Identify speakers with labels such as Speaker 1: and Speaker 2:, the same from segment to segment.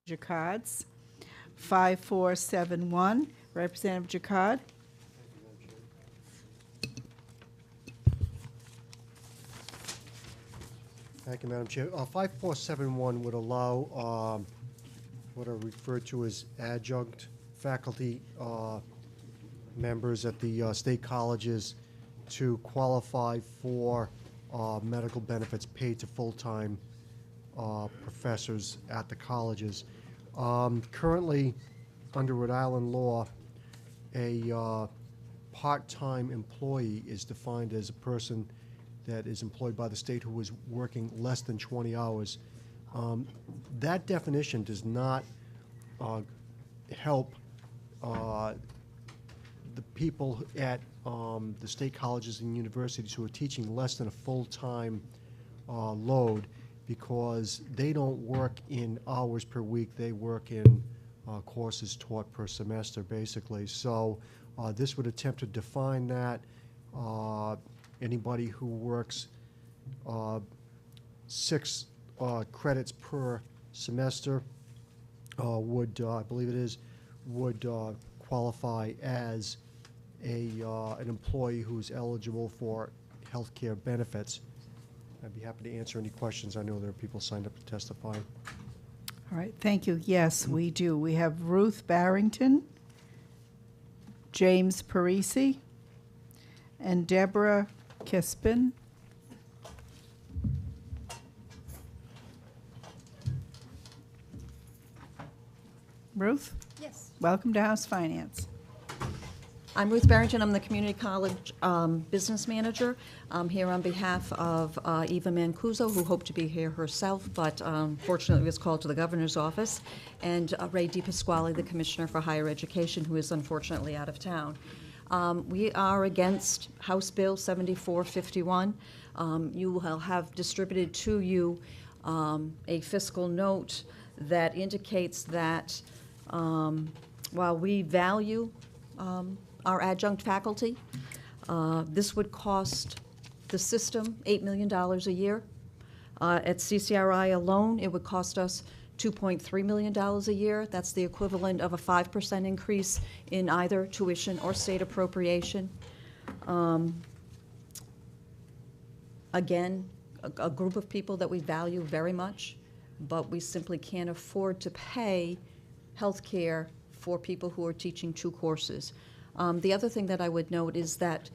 Speaker 1: Jacards. 5471, Representative Jacard.
Speaker 2: Thank you, Madam Chair. 5471 would allow what are referred to as adjunct faculty members at the state colleges to qualify for medical benefits paid to full-time professors at the colleges. Currently, under Rhode Island law, a part-time employee is defined as a person that is employed by the state who is working less than 20 hours. That definition does not help the people at the state colleges and universities who are teaching less than a full-time load, because they don't work in hours per week. They work in courses taught per semester, basically. So this would attempt to define that. Anybody who works 6 credits per semester would, I believe it is, would qualify as an employee who's eligible for health care benefits. I'd be happy to answer any questions. I know there are people signed up to testify.
Speaker 1: All right, thank you. Yes, we do. We have Ruth Barrington, James Parisi, and Deborah Kaspin. Ruth?
Speaker 3: Yes.
Speaker 1: Welcome to House Finance.
Speaker 3: I'm Ruth Barrington. I'm the Community College Business Manager. I'm here on behalf of Eva Mancuso, who hoped to be here herself, but unfortunately was called to the Governor's office, and Ray DePasquale, the Commissioner for Higher Education, who is unfortunately out of town. We are against House Bill 7451. You will have distributed to you a fiscal note that indicates that while we value our adjunct faculty, this would cost the system $8 million a year. At CCRI alone, it would cost us $2.3 million a year. That's the equivalent of a 5% increase in either tuition or state appropriation. Again, a group of people that we value very much, but we simply can't afford to pay health care for people who are teaching 2 courses. The other thing that I would note is that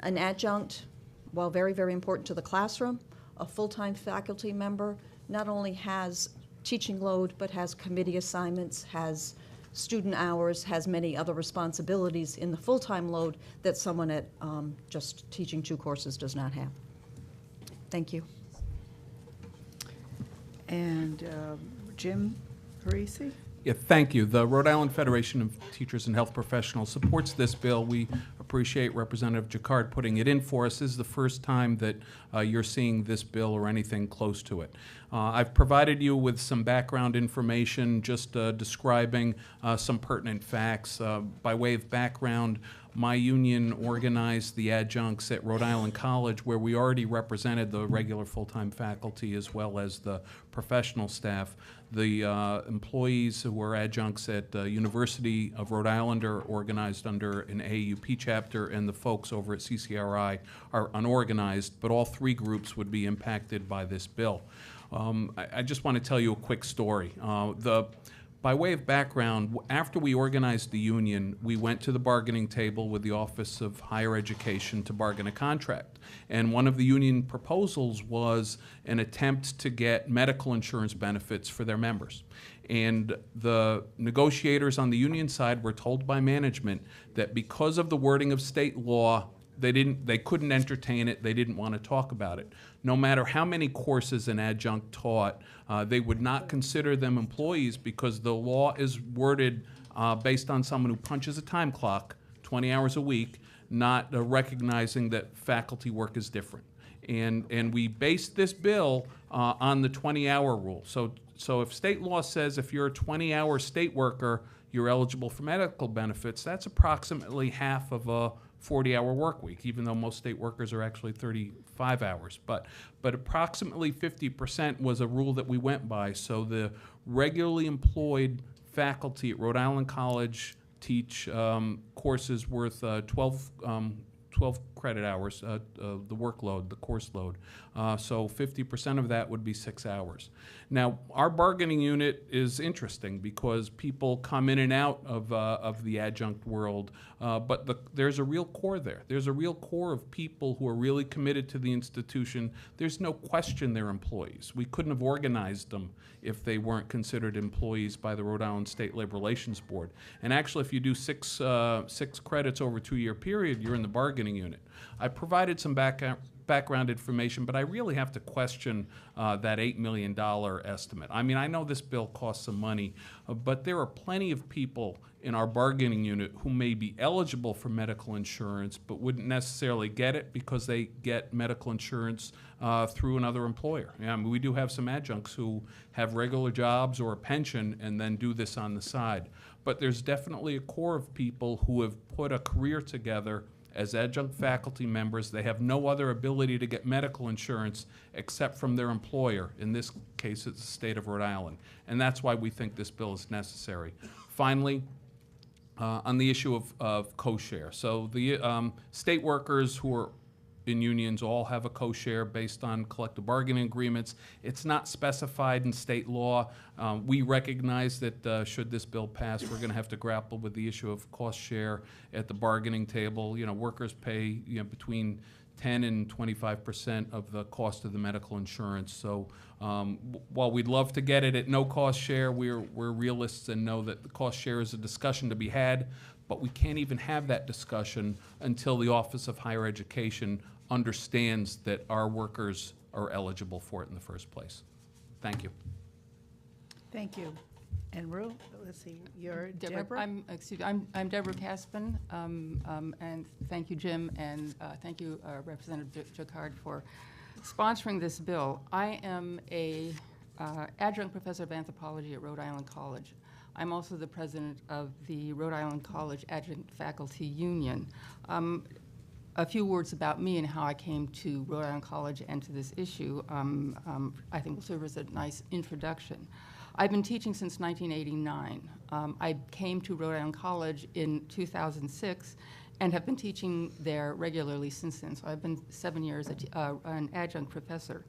Speaker 3: an adjunct, while very, very important to the classroom, a full-time faculty member not only has teaching load, but has committee assignments, has student hours, has many other responsibilities in the full-time load that someone at just teaching 2 courses does not have. Thank you.
Speaker 1: And Jim Parisi?
Speaker 4: Yeah, thank you. The Rhode Island Federation of Teachers and Health Professionals supports this bill. We appreciate Representative Jacard putting it in for us. This is the first time that you're seeing this bill or anything close to it. I've provided you with some background information, just describing some pertinent facts. By way of background, my union organized the adjuncts at Rhode Island College, where we already represented the regular full-time faculty as well as the professional staff. The employees who were adjuncts at University of Rhode Island are organized under an AUP chapter, and the folks over at CCRI are unorganized, but all 3 groups would be impacted by this bill. I just want to tell you a quick story. By way of background, after we organized the union, we went to the bargaining table with the Office of Higher Education to bargain a contract. And one of the union proposals was an attempt to get medical insurance benefits for their members. And the negotiators on the union side were told by management that because of the wording of state law, they couldn't entertain it, they didn't want to talk about it. No matter how many courses an adjunct taught, they would not consider them employees because the law is worded based on someone who punches a time clock 20 hours a week, not recognizing that faculty work is different. And we based this bill on the 20-hour rule. So if state law says if you're a 20-hour state worker, you're eligible for medical benefits, that's approximately half of a 40-hour work week, even though most state workers are actually 5 hours. But approximately 50% was a rule that we went by. So the regularly employed faculty at Rhode Island College teach courses worth 12 credit hours, the workload, the course load. So 50% of that would be 6 hours. Now, our bargaining unit is interesting because people come in and out of the adjunct world, but there's a real core there. There's a real core of people who are really committed to the institution. There's no question they're employees. We couldn't have organized them if they weren't considered employees by the Rhode Island State Labor Relations Board. And actually, if you do six credits over a 2-year period, you're in the bargaining unit. I provided some background information, but I really have to question that $8 million estimate. I mean, I know this bill costs some money, but there are plenty of people in our bargaining unit who may be eligible for medical insurance but wouldn't necessarily get it because they get medical insurance through another employer. I mean, we do have some adjuncts who have regular jobs or a pension and then do this on the side. But there's definitely a core of people who have put a career together as adjunct faculty members. They have no other ability to get medical insurance except from their employer. In this case, it's the state of Rhode Island. And that's why we think this bill is necessary. Finally, on the issue of co-share. So the state workers who are in unions all have a co-share based on collective bargaining agreements. It's not specified in state law. We recognize that should this bill pass, we're going to have to grapple with the issue of cost share at the bargaining table. You know, workers pay between 10 and 25% of the cost of the medical insurance. So while we'd love to get it at no cost share, we're realists and know that the cost share is a discussion to be had, but we can't even have that discussion until the Office of Higher Education understands that our workers are eligible for it in the first place. Thank you.
Speaker 1: Thank you. And Ruth, let's see, you're
Speaker 5: Deborah.
Speaker 1: Deborah?
Speaker 5: I'm Deborah Kaspin, and thank you, Jim, and thank you, Representative Jacquard, for sponsoring this bill. I am a adjunct professor of anthropology at Rhode Island College. I'm also the president of the Rhode Island College Adjunct Faculty Union. A few words about me and how I came to Rhode Island College and to this issue, I think will serve as a nice introduction. I've been teaching since 1989. I came to Rhode Island College in 2006 and have been teaching there regularly since then. So I've been 7 years an adjunct professor.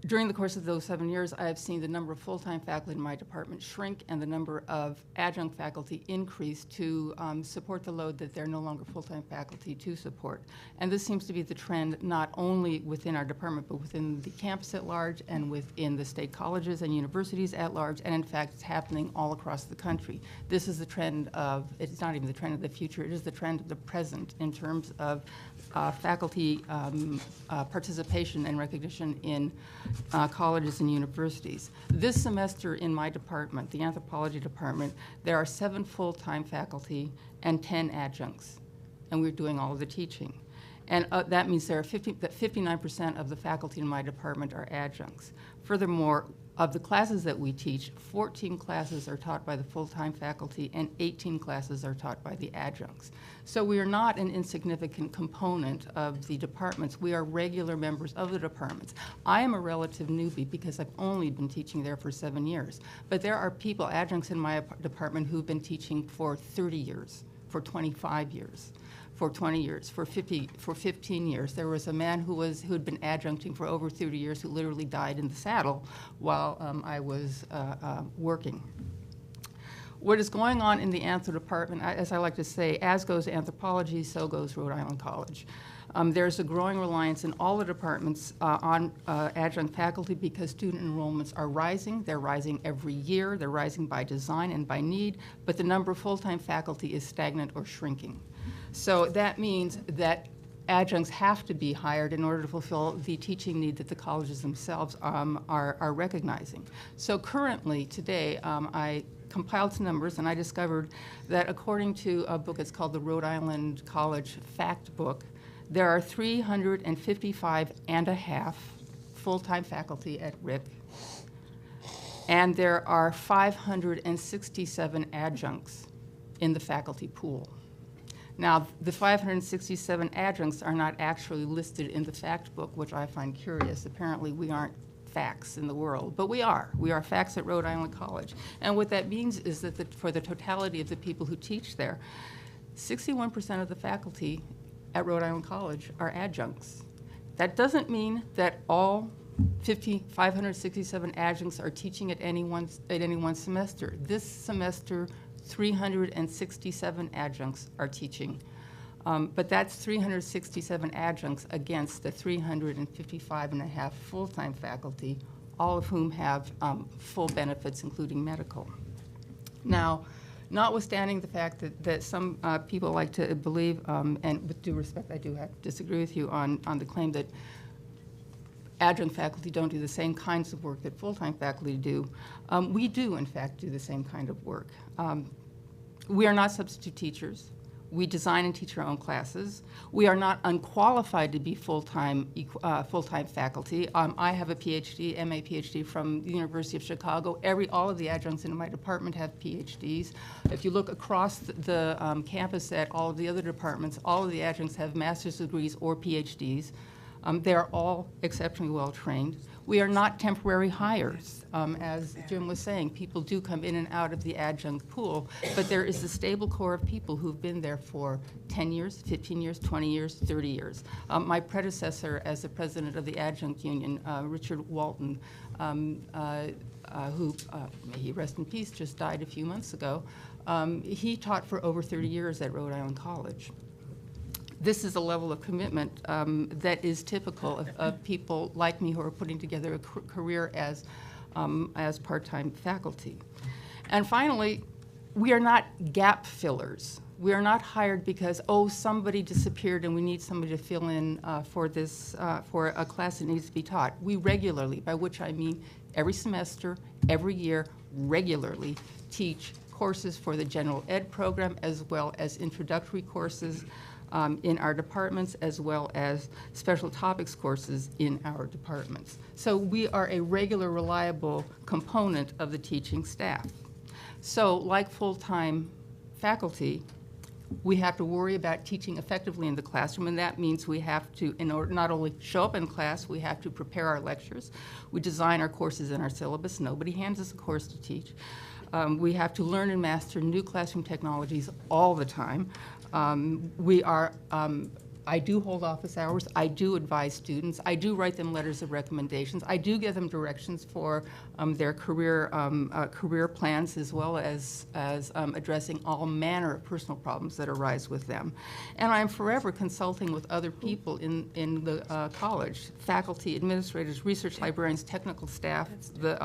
Speaker 5: During the course of those 7 years, I have seen the number of full-time faculty in my department shrink and the number of adjunct faculty increase to support the load that they're no longer full-time faculty to support. And this seems to be the trend not only within our department, but within the campus at large and within the state colleges and universities at large. And in fact, it's happening all across the country. This is the trend of, it's not even the trend of the future, it is the trend of the present in terms of faculty participation and recognition in colleges and universities. This semester in my department, the anthropology department, there are 7 full-time faculty and 10 adjuncts, and we're doing all of the teaching. And that means there are 59% of the faculty in my department are adjuncts. Furthermore, of the classes that we teach, 14 classes are taught by the full-time faculty and 18 classes are taught by the adjuncts. So we are not an insignificant component of the departments. We are regular members of the departments. I am a relative newbie because I've only been teaching there for 7 years. But there are people, adjuncts in my department, who've been teaching for 30 years, for 25 years. For 20 years, for 15 years. There was a man who'd been adjuncting for over 30 years who literally died in the saddle while I was working. What is going on in the anthro department, as I like to say, as goes anthropology, so goes Rhode Island College. There's a growing reliance in all the departments on adjunct faculty because student enrollments are rising. They're rising every year. They're rising by design and by need, but the number of full-time faculty is stagnant or shrinking. So that means that adjuncts have to be hired in order to fulfill the teaching need that the colleges themselves are recognizing. So currently, today, I compiled some numbers and I discovered that according to a book, it's called the Rhode Island College Fact Book, there are 355 and a half full-time faculty at RIC, and there are 567 adjuncts in the faculty pool. Now, the 567 adjuncts are not actually listed in the fact book, which I find curious. Apparently, we aren't facts in the world, but we are. We are facts at Rhode Island College. And what that means is that for the totality of the people who teach there, 61% of the faculty at Rhode Island College are adjuncts. That doesn't mean that all 567 adjuncts are teaching at any one semester. This semester, 367 adjuncts are teaching. But that's 367 adjuncts against the 355.5 full-time faculty, all of whom have full benefits, including medical. Now, notwithstanding the fact that some people like to believe, and with due respect, I do have to disagree with you on the claim that adjunct faculty don't do the same kinds of work that full-time faculty do. We do, in fact, do the same kind of work. We are not substitute teachers. We design and teach our own classes. We are not unqualified to be full-time faculty. I have a PhD, MA PhD from the University of Chicago. All of the adjuncts in my department have PhDs. If you look across the campus at all of the other departments, all of the adjuncts have master's degrees or PhDs. They are all exceptionally well trained. We are not temporary hires. As Jim was saying, people do come in and out of the adjunct pool, but there is a stable core of people who've been there for 10 years, 15 years, 20 years, 30 years. My predecessor as the president of the Adjunct Union, Richard Walton, who, may he rest in peace, just died a few months ago, he taught for over 30 years at Rhode Island College. This is a level of commitment that is typical of people like me who are putting together a career as part-time faculty. And finally, we are not gap fillers. We are not hired because, oh, somebody disappeared and we need somebody to fill in for a class that needs to be taught. We regularly, by which I mean every semester, every year, regularly teach courses for the general ed program as well as introductory courses in our departments, as well as special topics courses in our departments. So we are a regular, reliable component of the teaching staff. So like full-time faculty, we have to worry about teaching effectively in the classroom, and that means we have to, in order not only show up in class, we have to prepare our lectures. We design our courses in our syllabus. Nobody hands us a course to teach. We have to learn and master new classroom technologies all the time. I do hold office hours. I do advise students. I do write them letters of recommendations. I do give them directions for their career plans, as well as addressing all manner of personal problems that arise with them. And I'm forever consulting with other people in the college, faculty, administrators, research librarians, technical staff, the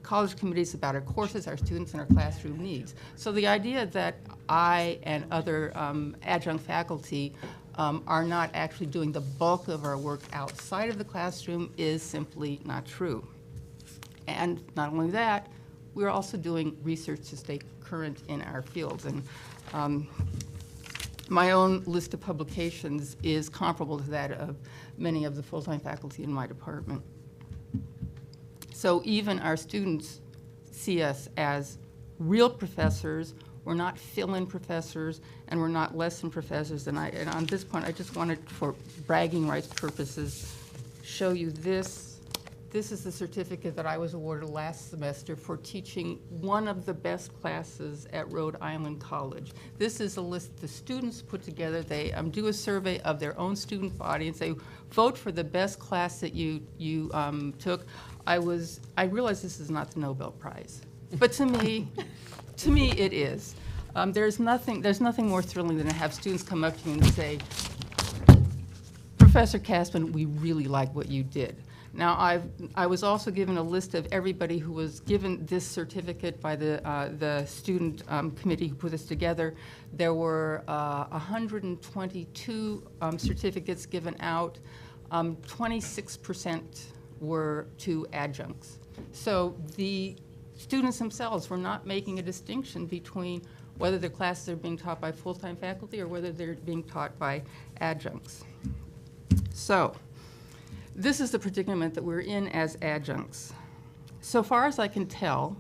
Speaker 5: college committees about our courses, our students, and our classroom needs. So the idea that I and other adjunct faculty are not actually doing the bulk of our work outside of the classroom is simply not true. And not only that, we're also doing research to stay current in our fields. And my own list of publications is comparable to that of many of the full-time faculty in my department. So even our students see us as real professors. We're not fill-in professors, and we're not lesson professors. And on this point, I just wanted, for bragging rights purposes, show you this. This is the certificate that I was awarded last semester for teaching one of the best classes at Rhode Island College. This is a list the students put together. They do a survey of their own student body and say, vote for the best class that you took. I realize this is not the Nobel Prize, but to me, it is. There's nothing more thrilling than to have students come up to you and say, Professor Kaspin, we really like what you did. Now, I was also given a list of everybody who was given this certificate by the student committee who put this together. There were 122 certificates given out. 26% were to adjuncts. So the students themselves were not making a distinction between whether their classes are being taught by full-time faculty or whether they're being taught by adjuncts. So this is the predicament that we're in as adjuncts. So far as I can tell,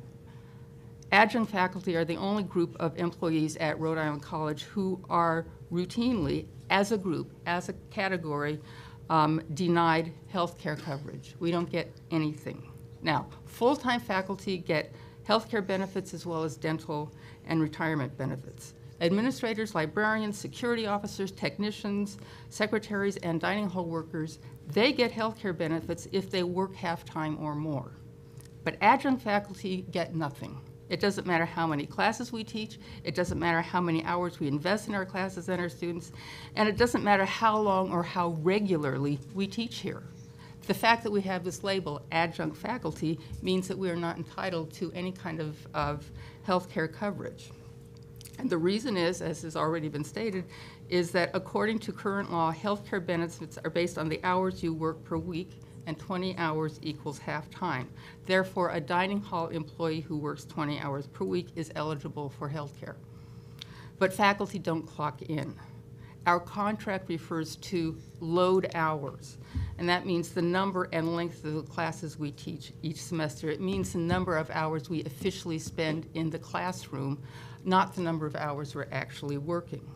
Speaker 5: Adjunct faculty are the only group of employees at Rhode Island College who are routinely, as a group, as a category, denied health care coverage. We don't get anything. Now, full-time faculty get health care benefits as well as dental and retirement benefits. Administrators, librarians, security officers, technicians, secretaries, and dining hall workers, they get health care benefits if they work half-time or more. But adjunct faculty get nothing. It doesn't matter how many classes we teach, it doesn't matter how many hours we invest in our classes and our students, and it doesn't matter how long or how regularly we teach here. The fact that we have this label, adjunct faculty, means that we are not entitled to any kind of health care coverage. And the reason is, as has already been stated, is that according to current law, health care benefits are based on the hours you work per week, and 20 hours equals half-time. Therefore, a dining hall employee who works 20 hours per week is eligible for health care. But faculty don't clock in. Our contract refers to load hours, and that means the number and length of the classes we teach each semester. It means the number of hours we officially spend in the classroom, not the number of hours we're actually working.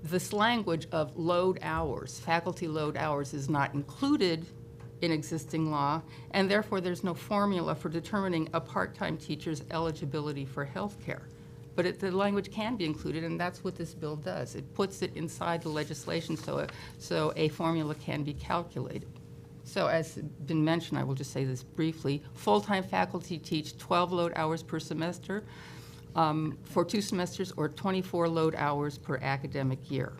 Speaker 5: This language of load hours, faculty load hours, is not included in existing law, and therefore there's no formula for determining a part-time teacher's eligibility for health care. But the language can be included, and that's what this bill does. It puts it inside the legislation so a formula can be calculated. So as been mentioned, I will just say this briefly, full-time faculty teach 12 load hours per semester for 2 semesters, or 24 load hours per academic year.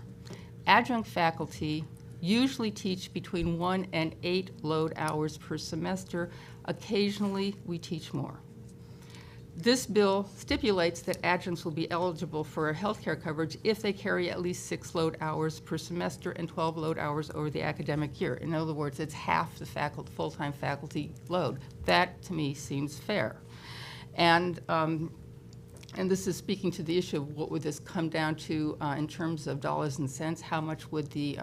Speaker 5: Adjunct faculty usually teach between 1 and 8 load hours per semester. Occasionally, we teach more. This bill stipulates that adjuncts will be eligible for health care coverage if they carry at least 6 load hours per semester and 12 load hours over the academic year. In other words, it's half the full-time faculty load. That, to me, seems fair. And this is speaking to the issue of what would this come down to in terms of dollars and cents. How much would the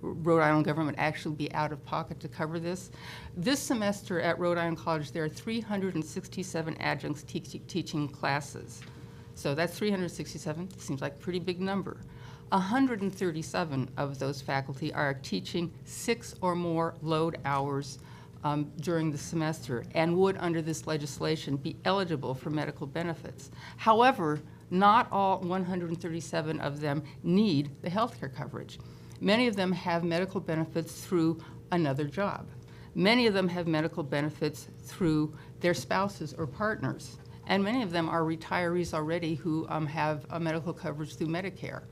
Speaker 5: Rhode Island government actually be out of pocket to cover this? This semester at Rhode Island College, there are 367 adjuncts teaching classes. So that's 367, seems like a pretty big number. 137 of those faculty are teaching 6 or more load hours during the semester, and would, under this legislation, be eligible for medical benefits. However, not all 137 of them need the health care coverage. Many of them have medical benefits through another job. Many of them have medical benefits through their spouses or partners. And many of them are retirees already who have medical coverage through Medicare.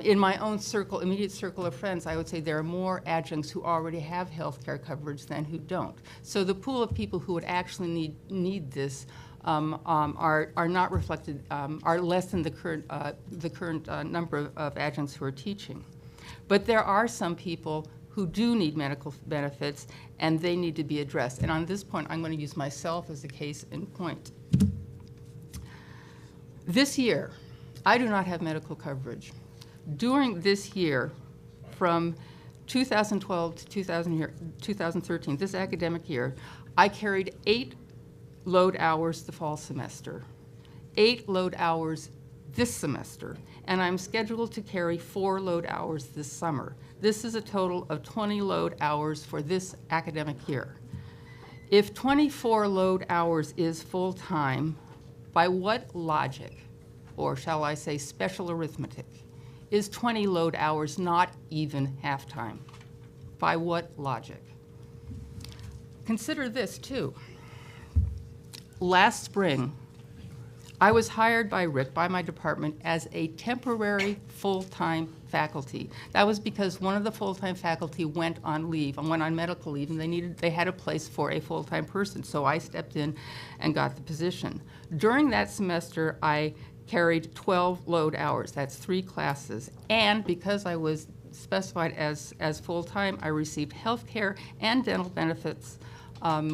Speaker 5: In my own circle, immediate circle of friends, I would say there are more adjuncts who already have health care coverage than who don't. So the pool of people who would actually need this are not reflected, are less than the current number of adjuncts who are teaching. But there are some people who do need medical benefits, and they need to be addressed. And on this point, I'm going to use myself as a case in point. This year, I do not have medical coverage. During this year, from 2012 to 2013, this academic year, I carried 8 load hours the fall semester, 8 load hours this semester, and I'm scheduled to carry 4 load hours this summer. This is a total of 20 load hours for this academic year. If 24 load hours is full-time, by what logic, or shall I say special arithmetic, is 20 load hours not even half-time? By what logic? Consider this, too. Last spring, I was hired by RIC, by my department, as a temporary full-time faculty. That was because one of the full-time faculty went on leave, and went on medical leave, and they had a place for a full-time person, so I stepped in and got the position. During that semester, I carried 12 load hours. That's 3 classes. And because I was specified as full-time, I received health care and dental benefits,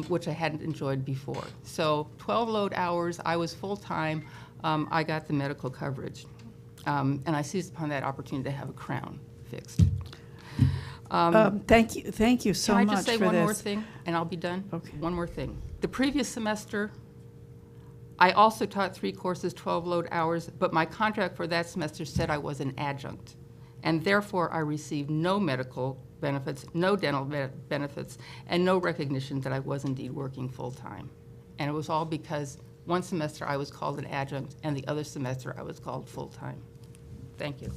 Speaker 5: which I hadn't enjoyed before. So 12 load hours, I was full-time, I got the medical coverage. And I seized upon that opportunity to have a crown fixed.
Speaker 1: Thank you so much for this.
Speaker 5: Can I just say one more thing, and I'll be done?
Speaker 1: Okay.
Speaker 5: One more thing. The previous semester, I also taught 3 courses, 12 load hours, but my contract for that semester said I was an adjunct. And therefore, I received no medical benefits, no dental benefits, and no recognition that I was indeed working full-time. And it was all because one semester I was called an adjunct, and the other semester I was called full-time. Thank you.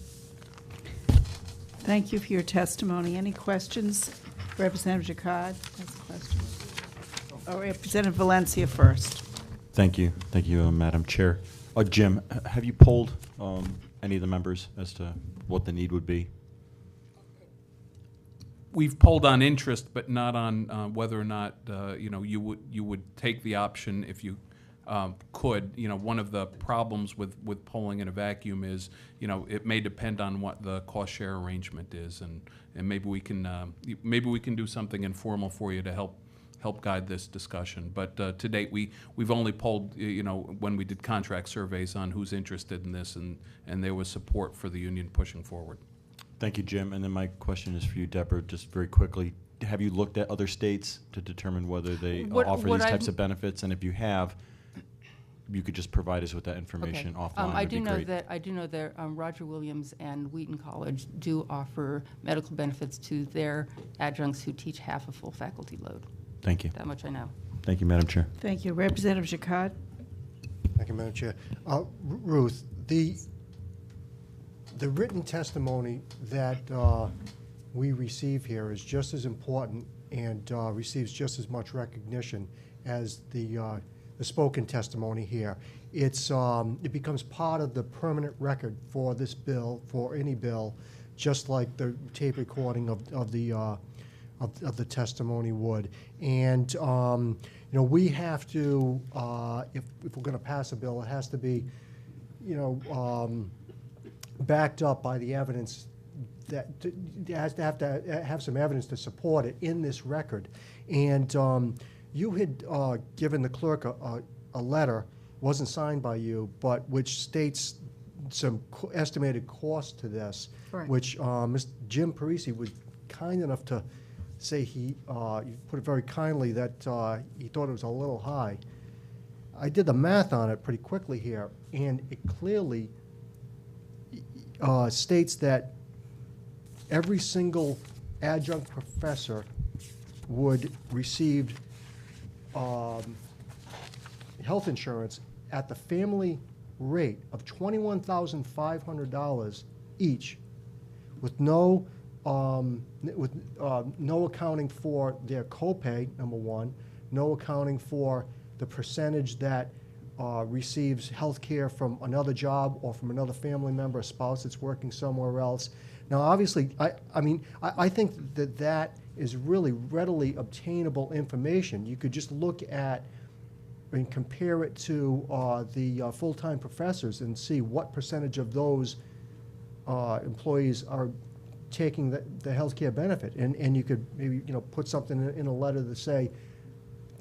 Speaker 1: Thank you for your testimony. Any questions? Representative Jacquard has a question. Representative Valencia first.
Speaker 6: Thank you. Thank you, Madam Chair. Jim, have you polled any of the members as to what the need would be?
Speaker 4: We've polled on interest, but not on whether or not you would take the option if you could. One of the problems with polling in a vacuum is it may depend on what the cost share arrangement is, and maybe we can do something informal for you to help guide this discussion. But to date, we've only polled when we did contract surveys on who's interested in this, and there was support for the union pushing forward.
Speaker 6: Thank you, Jim. And then my question is for you, Deborah, just very quickly. Have you looked at other states to determine whether they offer these types of benefits? And if you have, you could just provide us with that information offline.
Speaker 5: I do know that Roger Williams and Wheaton College do offer medical benefits to their adjuncts who teach half a full faculty load.
Speaker 6: Thank you.
Speaker 5: That much I know.
Speaker 6: Thank you, Madam Chair.
Speaker 1: Thank you. Representative Jacquard.
Speaker 2: Thank you, Madam Chair. Ruth, the written testimony that we receive here is just as important and receives just as much recognition as the spoken testimony here. It becomes part of the permanent record for this bill, for any bill, just like the tape recording of the testimony would. And we have to, if we're going to pass a bill, it has to be, backed up by the evidence that it has to have some evidence to support it in this record. And you had given the clerk a letter, wasn't signed by you, but which states some estimated cost to this,
Speaker 3: Correct.
Speaker 2: which Mr. Jim Parisi was kind enough to say you put it very kindly that he thought it was a little high. I did the math on it pretty quickly here, and it clearly states that every single adjunct professor would receive health insurance at the family rate of $21,500 each, with no accounting for their copay, number one, no accounting for the percentage that receives health care from another job or from another family member, a spouse that's working somewhere else. Now, obviously, I think that is really readily obtainable information. You could just look at and compare it to the full-time professors and see what percentage of those employees are taking the health care benefit. And you could maybe put something in a letter to say,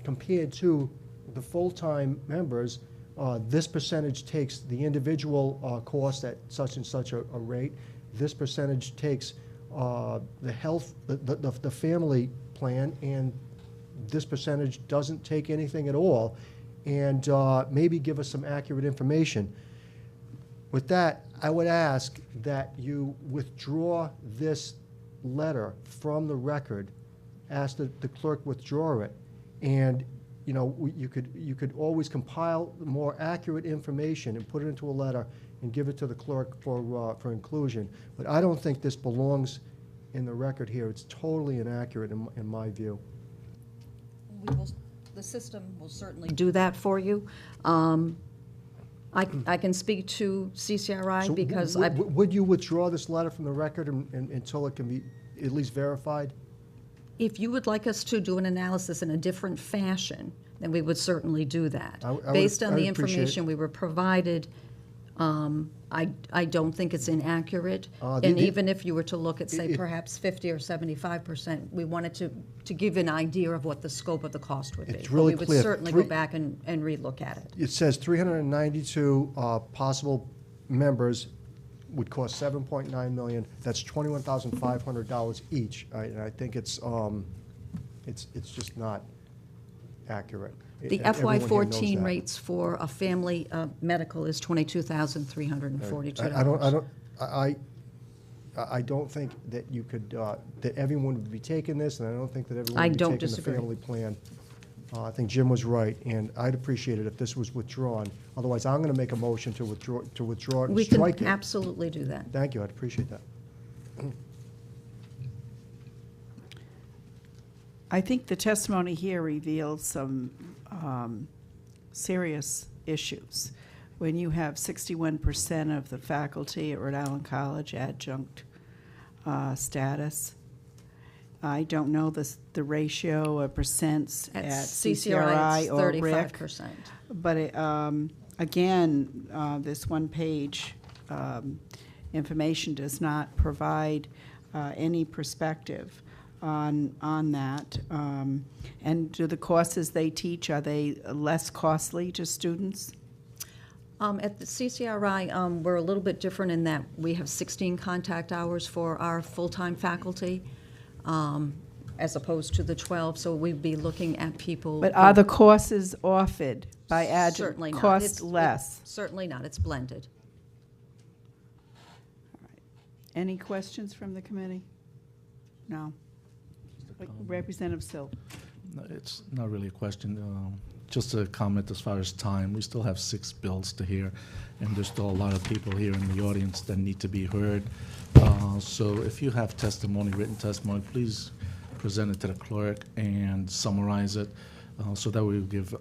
Speaker 2: compared to the full-time members, this percentage takes the individual cost at such and such a rate. This percentage takes the family plan, and this percentage doesn't take anything at all, and maybe give us some accurate information. With that, I would ask that you withdraw this letter from the record, ask the clerk withdraw it, and you could always compile more accurate information and put it into a letter and give it to the clerk for inclusion. But I don't think this belongs in the record here. It's totally inaccurate in my view.
Speaker 3: The system will certainly do that for you. I can speak to CCRI
Speaker 2: So
Speaker 3: because
Speaker 2: would you withdraw this letter from the record until it can be at least verified?
Speaker 3: if you would like us to do an analysis in a different fashion, then we would certainly do that.
Speaker 2: I would-
Speaker 3: Based on
Speaker 2: I
Speaker 3: the
Speaker 2: would appreciate it.
Speaker 3: information we were provided, I don't think it's inaccurate.
Speaker 2: The-
Speaker 3: And
Speaker 2: the-
Speaker 3: even if you were to look at, say,
Speaker 2: it-
Speaker 3: perhaps 50 or 75%, we wanted to give an idea of what the scope of the cost would be.
Speaker 2: It's really
Speaker 3: But we
Speaker 2: clear.
Speaker 3: would certainly go
Speaker 2: Three-
Speaker 3: back and relook at it.
Speaker 2: It says 392 possible members would cost $7.9 million. That's $21,500 each. And I think it's just not accurate.
Speaker 3: The
Speaker 2: And everyone here knows
Speaker 3: FY14
Speaker 2: that.
Speaker 3: rates for a family medical is $22,342.
Speaker 2: I don't think that you could, that everyone would be taking this, and I don't think that everyone
Speaker 3: I
Speaker 2: would be
Speaker 3: don't
Speaker 2: taking the
Speaker 3: disagree.
Speaker 2: family plan. I think Jim was right, and I'd appreciate it if this was withdrawn. Otherwise, I'm going to make a motion to withdraw it and
Speaker 3: We
Speaker 2: strike
Speaker 3: can
Speaker 2: it.
Speaker 3: absolutely do that.
Speaker 2: Thank you, I'd appreciate that.
Speaker 1: I think the testimony here reveals some serious issues. When you have 61% of the faculty at Rhode Island College adjunct status, I don't know the ratio of percents at CCRI
Speaker 3: it's
Speaker 1: or RIC.
Speaker 3: 35%.
Speaker 1: But again, this one-page information does not provide any perspective on that. And do the courses they teach, are they less costly to students?
Speaker 3: At the CCRI, we're a little bit different in that we have 16 contact hours for our full-time faculty, as opposed to the 12, so we'd be looking at people.
Speaker 1: But are the courses offered by adjunct
Speaker 3: Certainly not.
Speaker 1: cost
Speaker 3: It's-
Speaker 1: less?
Speaker 3: Certainly not, it's blended.
Speaker 1: Any questions from the committee? No. Representative Sill.
Speaker 7: No, it's not really a question, just a comment as far as time. We still have 6 bills to hear, and there's still a lot of people here in the audience that need to be heard. So if you have testimony, written testimony, please present it to the clerk and summarize it, so that we will give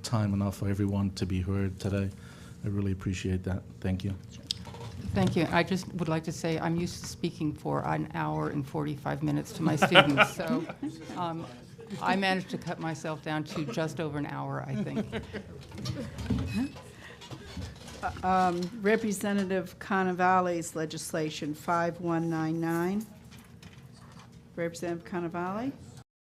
Speaker 7: time enough for everyone to be heard today. I really appreciate that. Thank you.
Speaker 5: Thank you. I just would like to say I'm used to speaking for an hour and 45 minutes to my students, so I managed to cut myself down to just over an hour, I think.
Speaker 1: Representative Cannavale's legislation 5199. Representative Cannavale?